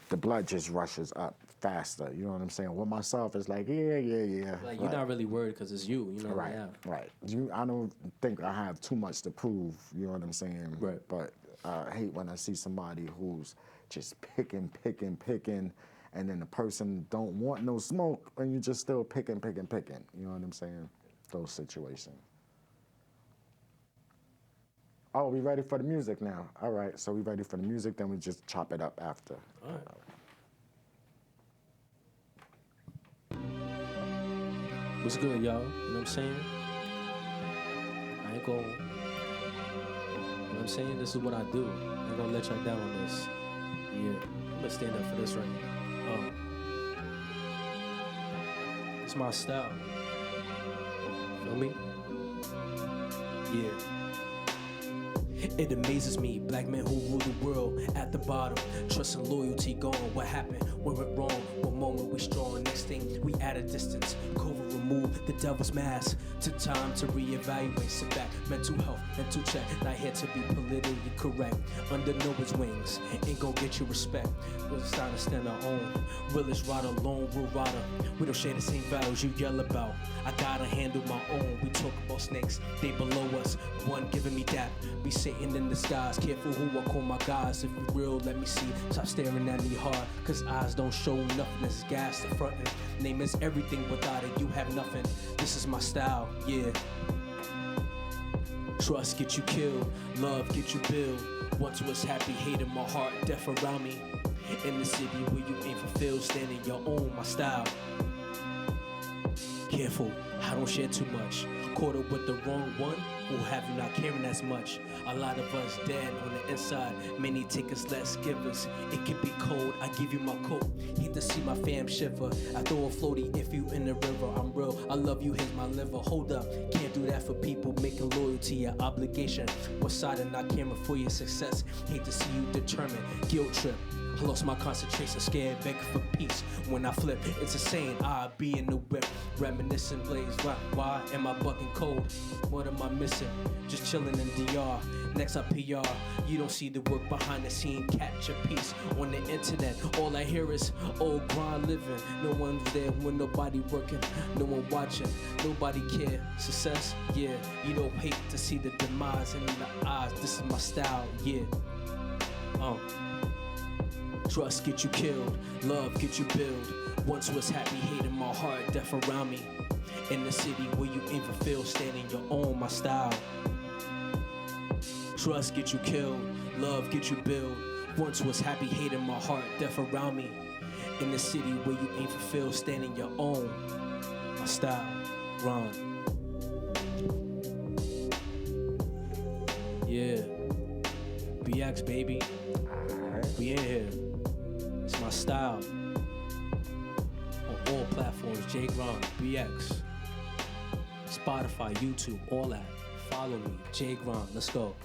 the blood just rushes up faster. You know what I'm saying? With myself, it's like, yeah. Like, you're not really worried because it's you. You know. Right, Yeah. right. I don't think I have too much to prove, you know what I'm saying? Right. But I hate when I see somebody who's just picking, and then the person don't want no smoke, and you just still picking. You know what I'm saying? Those situations. Oh, we ready for the music now. All right, so we ready for the music, then we just chop it up after. All right. What's good, y'all? You know what I'm saying? I ain't gonna, you know what I'm saying? This is what I do. I ain't gonna let y'all down on this. Yeah, I'm gonna stand up for this right here. It's my style. Feel me? Yeah. It amazes me, black men who rule the world at the bottom. Trust and loyalty gone. What happened? What went wrong? One moment we strong, next thing we at a distance. COVID remove the devil's mask. Took time to reevaluate, sit back. Mental health, mental check. Not here to be politically correct. Under Noah's wings, ain't gon' get you respect. It's time to stand our own. Realest rider, lone rule rider. We don't share the same values you yell about. I gotta handle my own. We talk about snakes, they below us. One giving me that. Be sitting in the skies. Careful who I call my guys. If you real, let me see. Stop staring at me hard. Cause eyes don't show nothing. It's gas to frontin'. Name is everything. Without it, you have nothing. This is my style, yeah. Trust get you killed. Love get you built. Once was happy, hate in my heart, death around me. In the city where you ain't fulfilled, standing your own, my style. Careful, I don't share too much. Caught up with the wrong one, will have you not caring as much. A lot of us dead on the inside. Many take us, less givers. It can be cold, I give you my coat. Hate to see my fam shiver. I throw a floaty if you in the river. I'm real, I love you, here's my liver. Hold up, can't do that for people. Making loyalty an obligation. What side and not caring for your success. Hate to see you determined. Guilt trip. I lost my concentration, scared, begging for peace. When I flip, it's insane. I be in the whip, reminiscing, blaze. Why am I bucking cold? What am I missing? Just chilling in DR. Next up PR, you don't see the work behind the scene. Catch a piece on the internet. All I hear is old grind living. No one's there when nobody working, no one watching, nobody care. Success, yeah. You don't hate to see the demise in the eyes. This is my style, yeah. Trust get you killed, love get you build. Once was happy, hate in my heart, death around me. In the city where you ain't fulfilled, standing your own, my style. Trust get you killed, love get you build. Once was happy, hate in my heart, death around me. In the city where you ain't fulfilled, standing your own, my style. Run. Yeah. BX, baby. We in here. It's my style. On all platforms, Jae Grind, BX. Spotify, YouTube, all that. Follow me, Jae Grind. Let's go.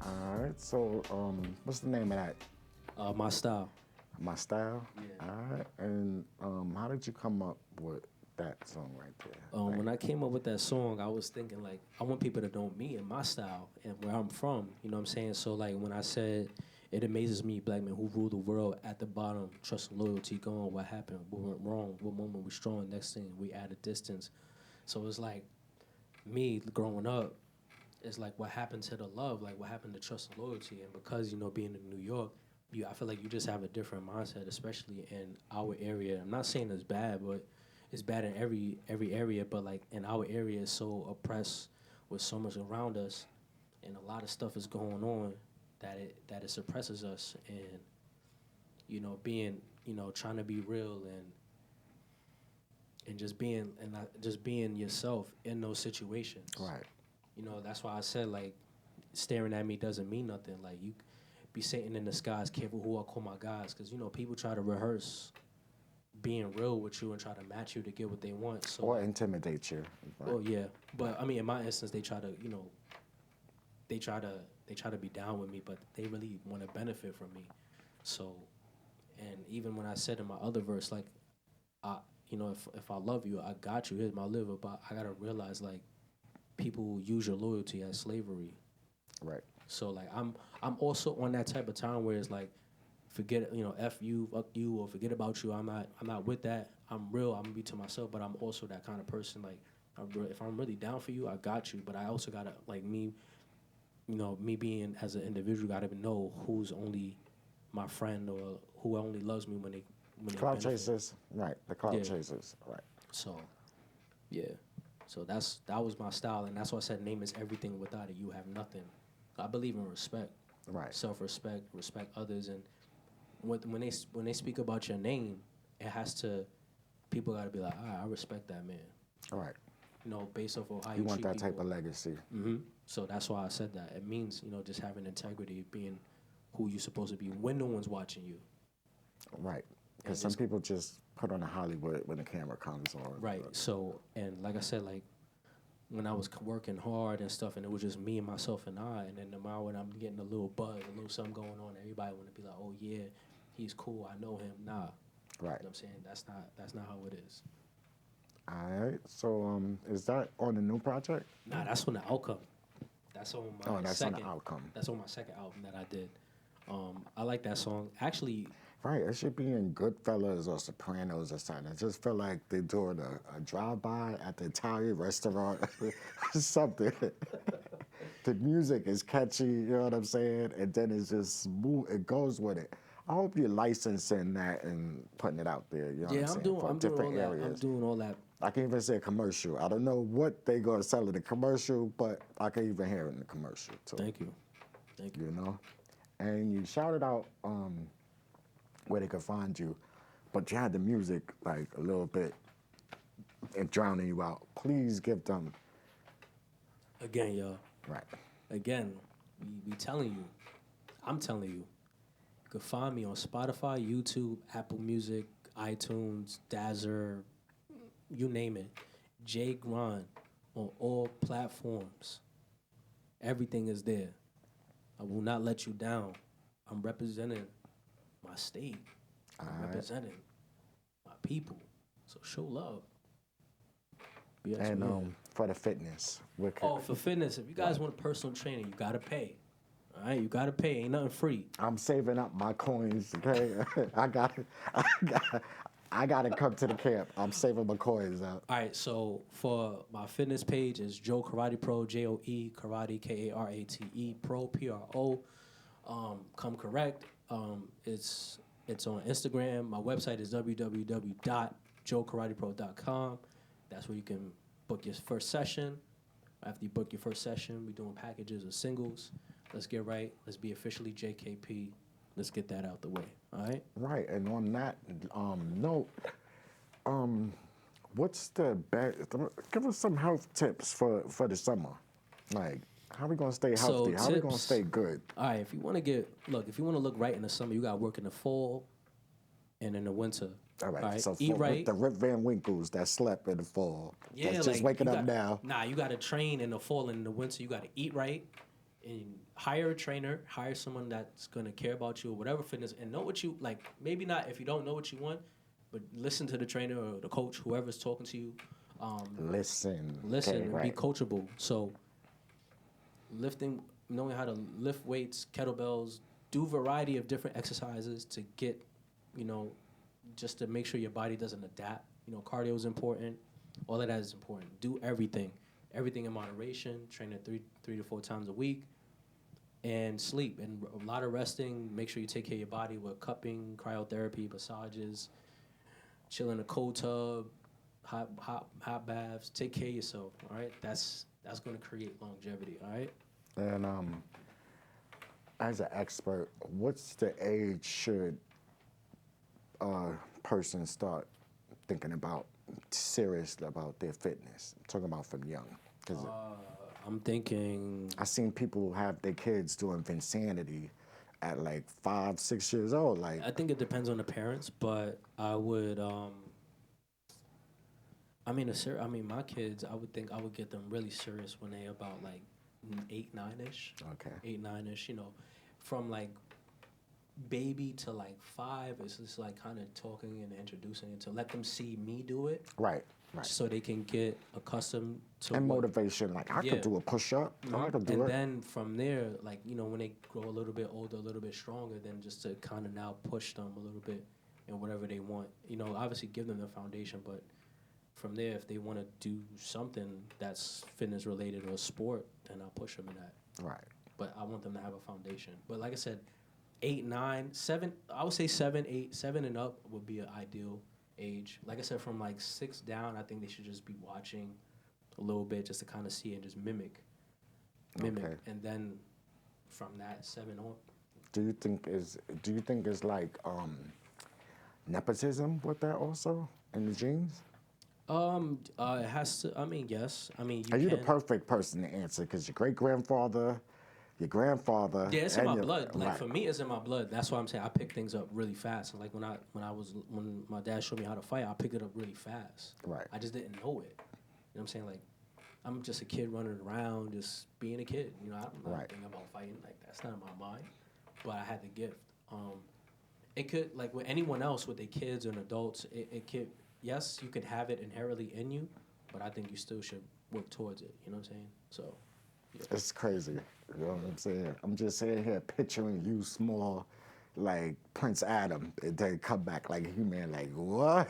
Alright, so what's the name of that? My style. My Style? Yeah. Alright, and how did you come up with that song right there? When I came up with that song, I was thinking, like, I want people to know me and my style and where I'm from. You know what I'm saying? So, like, when I said, it amazes me, black men who rule the world at the bottom, trust and loyalty gone, what happened, what went wrong, what moment we strong, next thing, we add a distance. So it's like, me growing up, it's like what happened to the love, like what happened to trust and loyalty. And because, you know, being in New York, I feel like you just have a different mindset, especially in our area. I'm not saying it's bad, but it's bad in every area. But like in our area, it's so oppressed with so much around us, and a lot of stuff is going on that it suppresses us. And you know, trying to be real and just being yourself in those situations. Right. You know, that's why I said, like, staring at me doesn't mean nothing. Like, you be Satan in the skies, careful who I call my guys. Because, you know, people try to rehearse being real with you and try to match you to get what they want. So, Or intimidate you. Right. well, yeah. But, I mean, in my instance, they try to, you know, they try to be down with me, but they really want to benefit from me. So, and even when I said in my other verse, like, you know, if I love you, I got you, here's my liver. But I got to realize, like, people use your loyalty as slavery. Right. So like I'm also on that type of time where it's like, forget, you know, F you, fuck you, or forget about you. I'm not with that. I'm real. I'm gonna be to myself, but I'm also that kind of person. Like, if I'm really down for you, I got you. But I also gotta, like, me, you know, me being as an individual, gotta know who's only my friend or who only loves me when they Cloud benefit. chasers. Right. The cloud Yeah. chasers. Right. So, yeah. So that was my style, and that's why I said name is everything. Without it, you have nothing. I believe in respect, Right. self-respect, respect others, and when they speak about your name, it has to. People got to be like, I respect that man. Right. You know, based off of how You want treat that type people. of legacy. Mm-hmm. So that's why I said that. It means, you know, just having integrity, being who you're supposed to be when no one's watching you. Right. And Because some just- people just put on a Hollywood when the camera comes on. Right. So, and like I said, like, when I was working hard and stuff, and it was just me and myself and and then tomorrow when I'm getting a little buzz, a little something going on, everybody want to be like, oh yeah, he's cool, I know him. Nah. Right. You know what I'm saying? That's not how it is. All right. So is that on the new project? Nah, that's on the outcome. That's on my Oh, that's second. on the outcome. That's on my second album that I did. I like that song. Actually, Right. It should be in Goodfellas or Sopranos or something. I just feel like they're doing a drive-by at the Italian restaurant or something. The music is catchy, you know what I'm saying? And then it's just smooth. It goes with it. I hope you're licensing that and putting it out there. You know what I'm saying? For I'm doing different all that. areas. I'm doing all that. I can even say a commercial. I don't know what they gonna sell in the commercial, but I can even hear it in the commercial too. Thank you. Thank you. You know, and you shouted out where they could find you, but you had the music like a little bit and drowning you out. Please give them Again, y'all. right. Again, we telling you. I'm telling you. You can find me on Spotify, YouTube, Apple Music, iTunes, Dazzer, you name it. Jae Grind on all platforms. Everything is there. I will not let you down. I'm representing my state. I'm Alright. representing my people. So show love. Yes, And man. for the fitness, Oh, for fitness, if you guys want a personal trainer, you gotta pay. All right, you gotta pay. Ain't nothing free. I'm saving up my coins. Okay, I got to come to the camp. I'm saving my coins up. All right, so for my fitness page is Joe Karate Pro, Joe Karate Karate Pro Pro. Come correct. It's on Instagram. My website is www.joekaratePro.com. That's where you can book your first session. After you book your first session, we're doing packages or singles. Let's get right. Let's be officially JKP. Let's get that out the way. All right. Right, and on that note, what's the best? Give us some health tips for the summer. Like, how we gonna stay healthy? How we gonna tips. stay good? All right. If you want to look right in the summer, you got to work in the fall and in the winter. All right, so Eat for right. the Rip Van Winkles that slept in the fall, Yeah, that's just waking you up now. Nah, you got to train in the fall and in the winter. You got to eat right and hire a trainer, hire someone that's going to care about you or whatever fitness and know what you like. Maybe not if you don't know what you want, but listen to the trainer or the coach, whoever's talking to you. Listen, Listen and okay, be right. coachable. So lifting, knowing how to lift weights, kettlebells, do variety of different exercises to get, just to make sure your body doesn't adapt. Cardio is important. All of that is important. Do everything in moderation. Train it three to 4 times a week, and sleep and a lot of resting. Make sure you take care of your body with cupping, cryotherapy, massages, chill in a cold tub, hot baths. Take care of yourself. All right, that's going to create longevity. All right. And as an expert, what's the age should a person start thinking about seriously about their fitness? I'm talking about from young. 'Cause I'm thinking. I seen people have their kids doing Vinsanity at like 5, 6 years old. Like, I think it depends on the parents, but I would. My kids. I would think I would get them really serious when they about like 8, 9-ish. okay, 8, 9-ish. From like baby to like 5, it's just like kind of talking and introducing it to let them see me do it, right. so they can get accustomed to And what- motivation, like I Yeah. could do a push up, I could do and it. then from there, like when they grow a little bit older, a little bit stronger, then just to kind of now push them a little bit in whatever they want. Obviously give them the foundation, but from there, if they want to do something that's fitness related or sport, then I'll push them in that. Right. But I want them to have a foundation. But like I said, 8, 9, 7. I would say 7, 8, 7 and up would be an ideal age. Like I said, from like 6 down, I think they should just be watching a little bit just to kind of see and just mimic, Okay. and then from that 7 on. Do you think it's like nepotism with that also in the genes? It has to. I mean, yes. I mean, Are you the can- perfect person to answer? Because your great grandfather, your grandfather. Yeah, it's in and my your- blood. Like right. for me, it's in my blood. That's why I'm saying I pick things up really fast. Like when my dad showed me how to fight, I picked it up really fast. Right. I just didn't know it. You know what I'm saying? Like I'm just a kid running around, just being a kid. I don't know Right. anything about fighting. Like that's not in my mind. But I had the gift. It could like with anyone else, with their kids and adults, it could. Yes, you could have it inherently in you, but I think you still should work towards it. You know what I'm saying? So. Yeah. It's crazy. You know what I'm saying? I'm just sitting here picturing you small, like Prince Adam, and then come back like a human, like, what?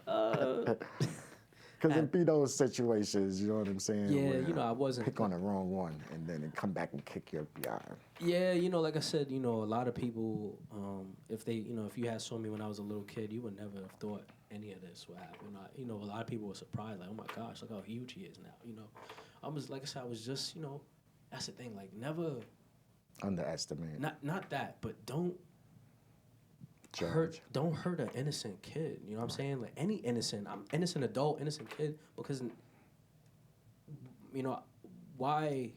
Because it'd be those situations, you know what I'm saying? Yeah, where I wasn't. pick on the wrong one, and then it come back and kick your behind. Yeah, like I said, a lot of people, if they, if you had saw me when I was a little kid, you would never have thought any of this would happen. A lot of people were surprised, like, oh my gosh, look how huge he is now. I was, like I said, I was just, that's the thing, like, never. Underestimate. Not that, but don't Judge. don't hurt an innocent kid. You know what I'm saying? Like any innocent adult, innocent kid, because why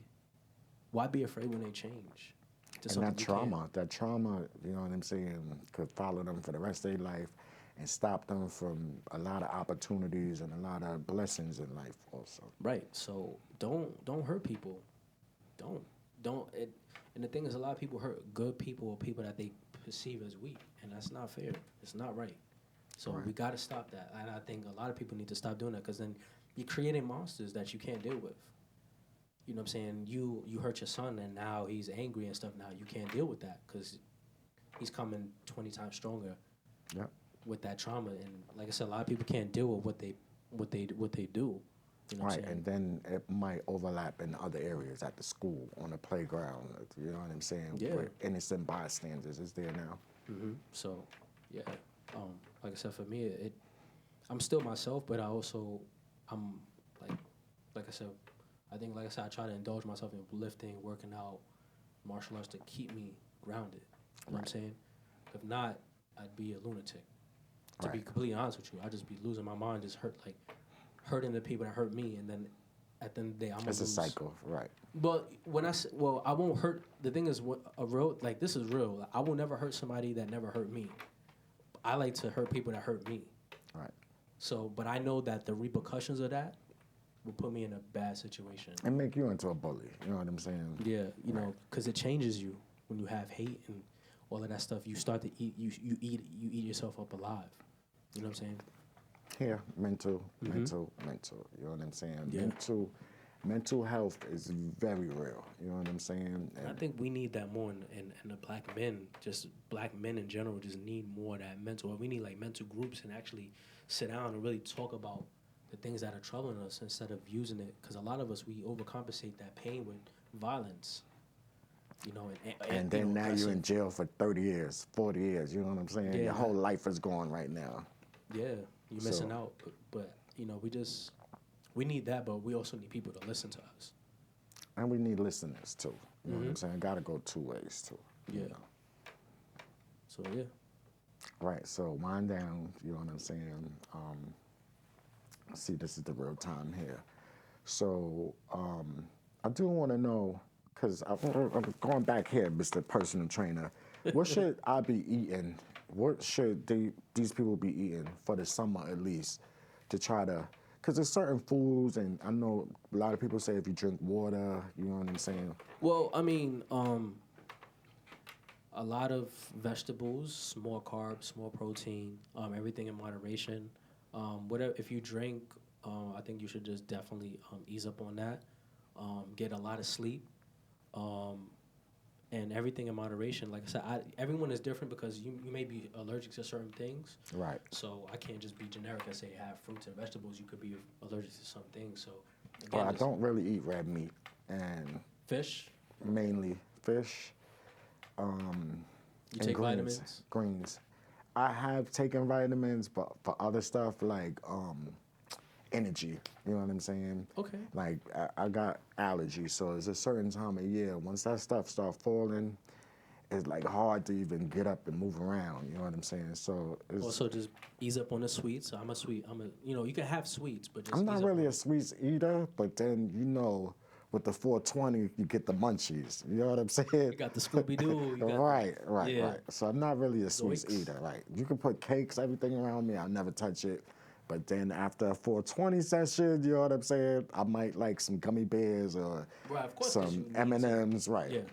be afraid when they change? To And something that you can't? trauma, you know what I'm saying, could follow them for the rest of their life and stop them from a lot of opportunities and a lot of blessings in life also. Right. So don't hurt people. Don't don't. And the thing is, a lot of people hurt good people or people that they perceive as weak, and that's not fair. It's not right. So we got to stop that. And I think a lot of people need to stop doing that because then you're creating monsters that you can't deal with. You know what I'm saying? You hurt your son and now he's angry and stuff. Now you can't deal with that because he's coming 20 times stronger with that trauma. And like I said, a lot of people can't deal with what they do. You know what I'm saying? And then it might overlap in other areas at the school, on the playground. You know what I'm saying? Yeah. Where innocent bystanders is there now. Mm-hmm. So, yeah. Like I said, for me, I'm still myself, but I'm like I said, I try to indulge myself in lifting, working out, martial arts to keep me grounded. You know what I'm saying? If not, I'd be a lunatic. To be completely honest with you, I'd just be losing my mind, just hurting the people that hurt me, and then at the end of the day, I'm gonna lose. It's a cycle, right? But when I won't hurt. The thing is, this is real. I will never hurt somebody that never hurt me. I like to hurt people that hurt me. Right. So, but I know that the repercussions of that will put me in a bad situation. And make you into a bully. You know what I'm saying? Yeah, you know, because it changes you when you have hate and all of that stuff. You start to eat. You eat yourself up alive. You know what I'm saying? Yeah, mental. You know what I'm saying? Yeah. Mental health is very real. You know what I'm saying? And I think we need that more in the black men. Just black men in general just need more of that mental. We need like mental groups and actually sit down and really talk about the things that are troubling us instead of using it. Because a lot of us, we overcompensate that pain with violence. You know, and then now you're in jail for 30 years, 40 years. You know what I'm saying? Yeah. Your whole life is gone right now. Yeah, you're missing out. But you know, we need that, but we also need people to listen to us. And we need listeners too. You know what I'm saying? Got to go two ways too. Yeah. You know? So yeah. Right. So wind down. You know what I'm saying? See, this is the real time here. So I do want to know, because I'm going back here, Mr. Personal Trainer. What should I be eating? What should these people be eating for the summer at least to try to? Because there's certain foods, and I know a lot of people say if you drink water, you know what I'm saying? Well, I mean, a lot of vegetables, more carbs, more protein, everything in moderation. Whatever, if you drink, I think you should just definitely ease up on that. Get a lot of sleep, and everything in moderation. Like I said, everyone is different because you may be allergic to certain things. Right. So I can't just be generic and say have fruits and vegetables. You could be allergic to some things. So again, Well, I don't really eat red meat and fish. mainly fish. You and take greens, vitamins. Greens. I have taken vitamins, but for other stuff like energy, you know what I'm saying? Okay. Like I got allergies, so it's a certain time of year. Once that stuff start falling, it's like hard to even get up and move around. You know what I'm saying? So it's, Also, just ease up on the sweets. You can have sweets, but just I'm not ease up really on a sweets eater, but then with the 420, you get the munchies. You know what I'm saying? You got the Scooby Doo. Right. Yeah. So I'm not really a sweets Zoiks. eater. Right. You can put cakes, everything around me. I'll never touch it. But then after a 420 session, you know what I'm saying? I might like some gummy bears or Right, of course, 'cause you some need M&Ms. Right. Yeah. I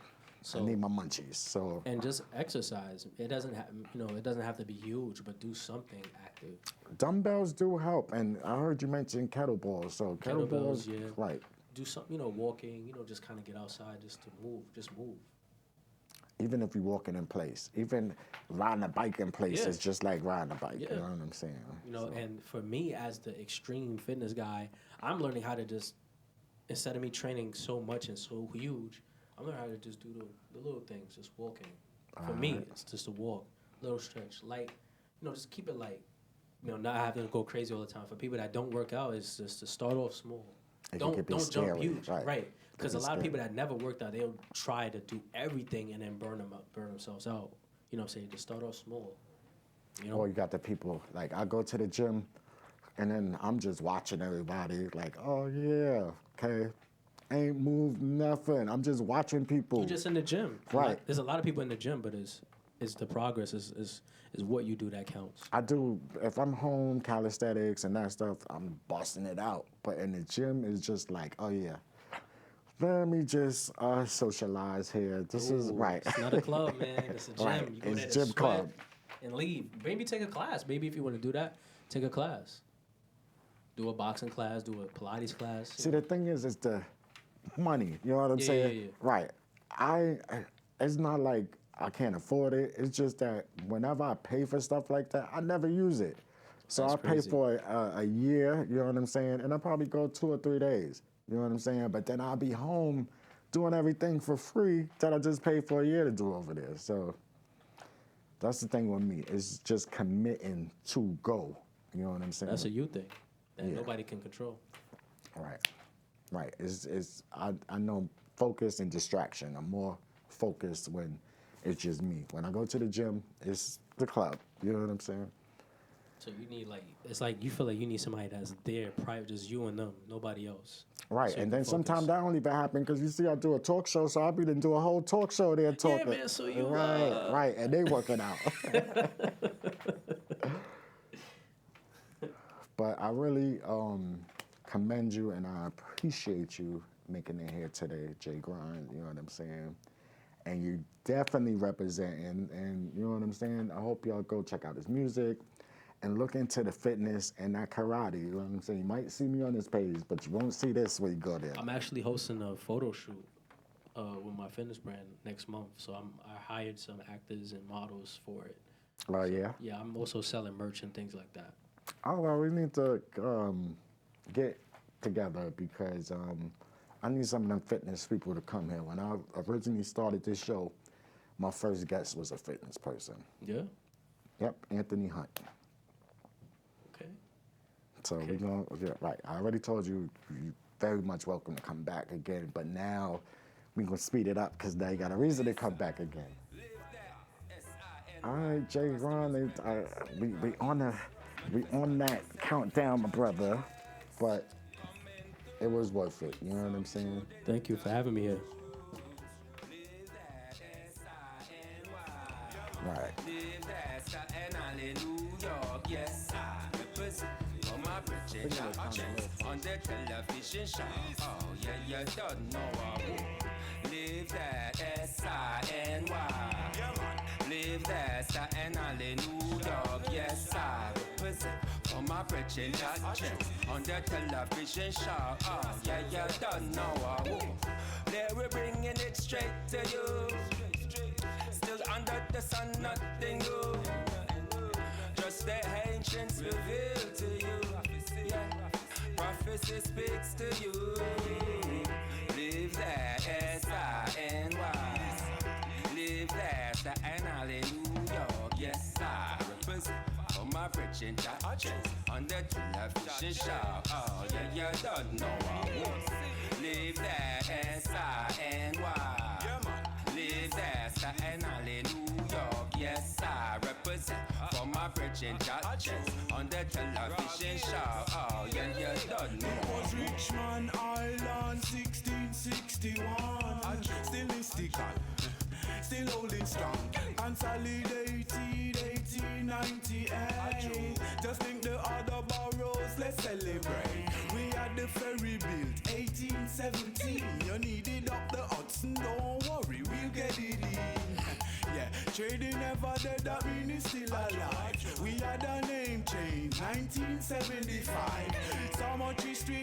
So need my munchies. So and just exercise. It doesn't have to be huge, but do something active. dumbbells do help, and I heard you mention kettlebells. So kettlebells, yeah. right? Do something, walking. Just kind of get outside, just to move. Just move. Even if you're walking in place, even riding a bike in place Yeah. is just like riding a bike. Yeah. You know what I'm saying? So, And for me as the extreme fitness guy, I'm learning how to just, instead of me training so much and so huge, I'm learning how to just do the little things, just walking. For me, it's just a walk, little stretch, light. Just keep it light. Not having to go crazy all the time. For people that don't work out, it's just to start off small. It Don't could be jump scary, huge, right. right? Because Could a be lot of scary. people that never worked out, they'll try to do everything and then burn themselves out. You know what I'm saying? Just start off small. Or you got the people, like I go to the gym and then I'm just watching everybody like, oh yeah, okay. Ain't moved nothing. I'm just watching people. You're just in the gym. Right. There's a lot of people in the gym, but it's the progress is what you do that counts. I do, if I'm home, calisthenics and that stuff, I'm busting it out. But in the gym, it's just like, oh yeah, let me just socialize here. This is Ooh, right. It's not a club, man. It's a gym. Right, You go it's there to gym sweat club. and leave. Maybe take a class. Maybe if you want to do that, take a class. Do a boxing class. Do a Pilates class. See, the thing is, it's the money. You know what I'm Yeah, saying? yeah, yeah. Right. It's not like I can't afford it. It's just that whenever I pay for stuff like that, I never use it. So That's I pay crazy. for a year, you know what I'm saying? And I probably go 2 or 3 days, you know what I'm saying? But then I'll be home doing everything for free that I just paid for a year to do over there. So that's the thing with me. It's just committing to go, you know what I'm saying? That's a you thing that Yeah. nobody can control. Right. I know focus and distraction. I'm more focused when it's just me. When I go to the gym, it's the club. You know what I'm saying? So you need it's like you feel like you need somebody that's there, private, just you and them, nobody else. Right. So you And can then sometimes focus. that don't even happen because you see I do a talk show, so I'll be to do a whole talk show there talking. man, so you, right, and they working out. But I really commend you and I appreciate you making it here today, Jae Grind, you know what I'm saying? And you definitely representing, and you know what I'm saying? I hope y'all go check out his music and look into the fitness and that karate, you know what I'm saying? You might see me on this page, but you won't see this when you go there. I'm actually hosting a photo shoot with my fitness brand next month. So I hired some actors and models for it. Oh, yeah? Yeah, I'm also selling merch and things like that. Oh, well, we need to get together because I need some of them fitness people to come here. When I originally started this show, my first guest was a fitness person. Yeah? Yep, Anthony Hunt. Okay. So we're going to, yeah, right. I already told you, you're very much welcome to come back again, but now we're going to speed it up because now you got a reason to come back again. All right, Jae Grind, we on that countdown, my brother, but it was worth it. You know what I'm saying? Thank you for having me here. Right. On the television show, oh yeah, you don't know live that SINY. Live that SINY, New York, yes I represent for my brethren on the television show, oh yeah, you don't know they were bringing it straight to you. Still under the sun, nothing new. Just the ancients revealed to you. Yeah. Prophecy speaks to you. Live that SINY. Live that SINY, New York. Yes, I represent for my brethren on the television show. Oh, yeah, you don't know live that SINY. Live that SINY, New York. Yes, I represent for my brethren on the television show. Oh, yeah, you don't know. It was Richmond Island, 1661. Still mystical, still holding strong. Consolidated 1898. Just think the other boroughs, let's celebrate. We had the ferry built 1817. You needed up the Hudson, don't worry, we'll get it in. Yeah, trading never dead, that mean it's still alive. We had a name change, 1975. So much history